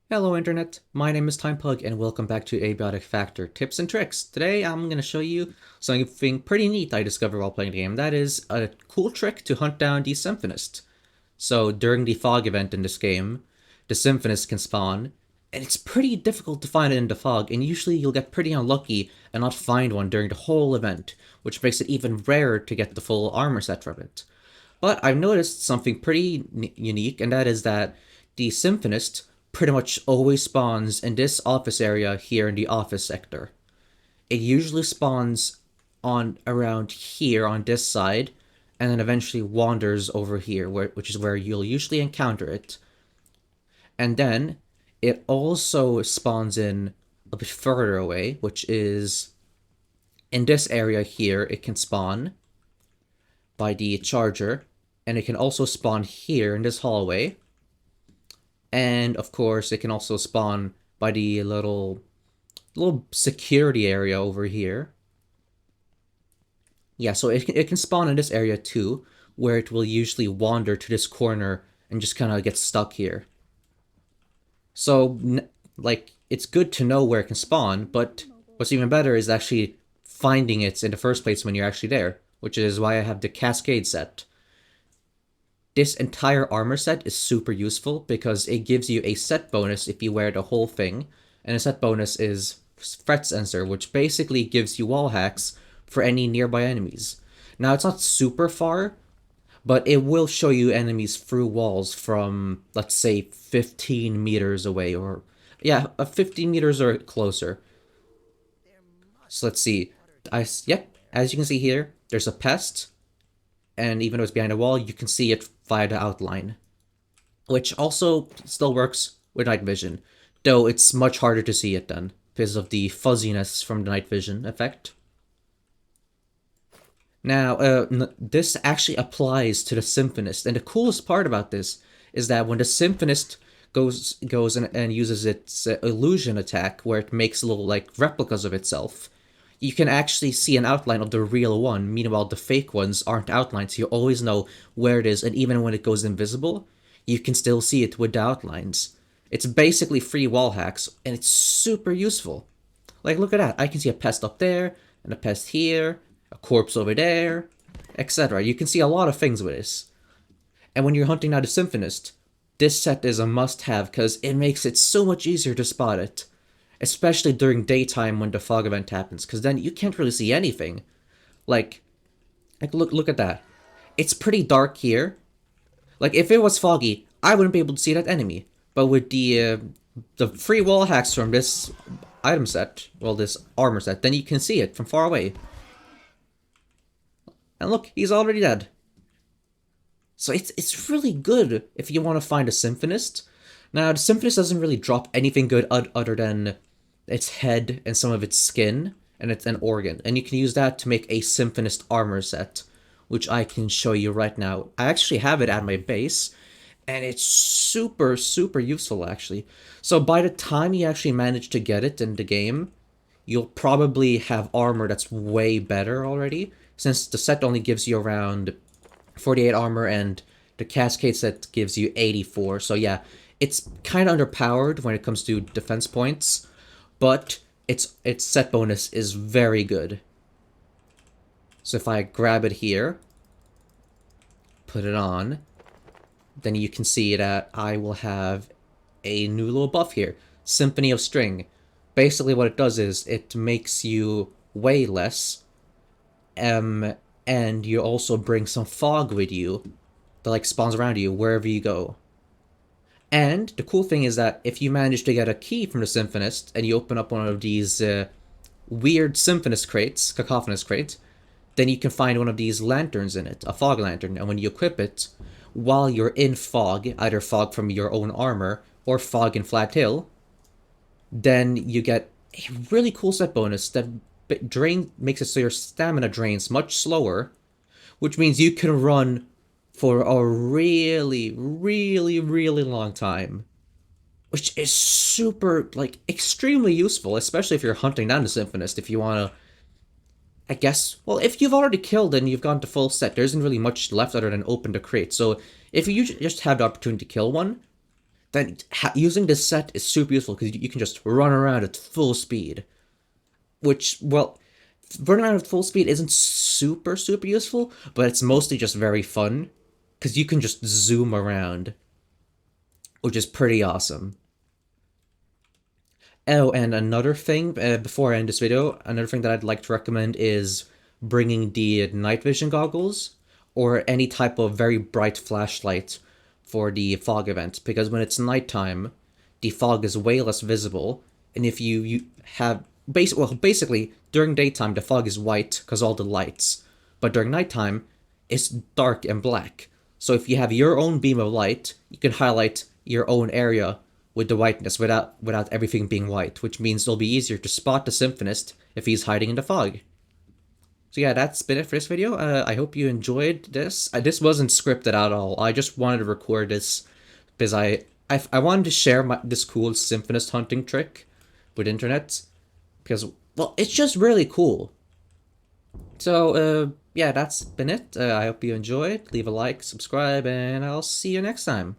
Hello Internet, my name is TimePug and welcome back to Abiotic Factor Tips and Tricks. Today I'm going to show you something pretty neat I discovered while playing the game. That is a cool trick to hunt down the Symphonist. So during the fog event in this game, the Symphonist can spawn, and it's pretty difficult to find it in the fog, and usually you'll get pretty unlucky and not find one during the whole event, which makes it even rarer to get the full armor set from it. But I've noticed something pretty unique, and that is that the Symphonist pretty much always spawns in this office area here in the office sector. It usually spawns on around here on this side, and then eventually wanders over here, which is where you'll usually encounter it. And then it also spawns in a bit further away, which is in this area here. It can spawn by the charger, and it can also spawn here in this hallway. And of course, it can also spawn by the little security area over here. Yeah, so it can spawn in this area too, where it will usually wander to this corner and just kind of get stuck here. So, like, it's good to know where it can spawn, but what's even better is actually finding it in the first place when you're actually there, which is why I have the Cascade Set. This entire armor set is super useful because it gives you a set bonus if you wear the whole thing, and a set bonus is threat sensor, which basically gives you wall hacks for any nearby enemies. Now, it's not super far, but it will show you enemies through walls from, let's say, 15 meters away, or yeah, 15 meters or closer. So let's see. Yep, as you can see here, there's a pest, and even though it's behind a wall, you can see it via the outline, which also still works with night vision, though it's much harder to see it then because of the fuzziness from the night vision effect. Now, this actually applies to the Symphonist, and the coolest part about this is that when the Symphonist goes and uses its illusion attack, where it makes little like replicas of itself, you can actually see an outline of the real one. Meanwhile, the fake ones aren't outlined, so you always know where it is, and even when it goes invisible, you can still see it with the outlines. It's basically free wall hacks, and it's super useful. Like, look at that. I can see a pest up there, and a pest here, a corpse over there, etc. You can see a lot of things with this. And when you're hunting out a Symphonist, this set is a must-have because it makes it so much easier to spot it. Especially during daytime when the fog event happens, because then you can't really see anything. Like look at that. It's pretty dark here. Like, if it was foggy, I wouldn't be able to see that enemy. But with the free wall hacks from this item set, well, this armor set, then you can see it from far away. And look, he's already dead. So it's really good if you want to find a Symphonist. Now, the Symphonist doesn't really drop anything good other than its head and some of its skin, and it's an organ. And you can use that to make a Symphonist Armor set, which I can show you right now. I actually have it at my base, and it's super, super useful, actually. So by the time you actually manage to get it in the game, you'll probably have armor that's way better already, since the set only gives you around 48 armor, and the Cascade set gives you 84. So yeah, it's kind of underpowered when it comes to defense points, but its set bonus is very good. So if I grab it here, put it on, then you can see that I will have a new little buff here, Symphony of String. Basically what it does is it makes you weigh less, and you also bring some fog with you that like spawns around you wherever you go. And the cool thing is that if you manage to get a key from the Symphonist and you open up one of these weird Symphonist crates, Cacophonous crate, then you can find one of these lanterns in it, a fog lantern, and when you equip it, while you're in fog, either fog from your own armor or fog in Flat Hill, then you get a really cool set bonus that makes it so your stamina drains much slower, which means you can run for a really, really, really long time. Which is super, like, extremely useful, especially if you're hunting down the Symphonist, if you want to, I guess, well, if you've already killed and you've gone to full set, there isn't really much left other than open the crate, so if you just have the opportunity to kill one, then using this set is super useful because you can just run around at full speed. Which, well, running around at full speed isn't super useful, but it's mostly just very fun because you can just zoom around, which is pretty awesome. Oh, and another thing, before I end this video, another thing that I'd like to recommend is bringing the night vision goggles or any type of very bright flashlight for the fog event, because when it's nighttime, the fog is way less visible, and if you have basically during daytime the fog is white because all the lights, but during nighttime it's dark and black. So if you have your own beam of light, you can highlight your own area with the whiteness without everything being white, which means it'll be easier to spot the Symphonist if he's hiding in the fog. So yeah, that's been it for this video. I hope you enjoyed this. This wasn't scripted at all. I just wanted to record this because I wanted to share this cool Symphonist hunting trick with internet because, well, it's just really cool. So yeah, that's been it. I hope you enjoyed. Leave a like, subscribe, and I'll see you next time.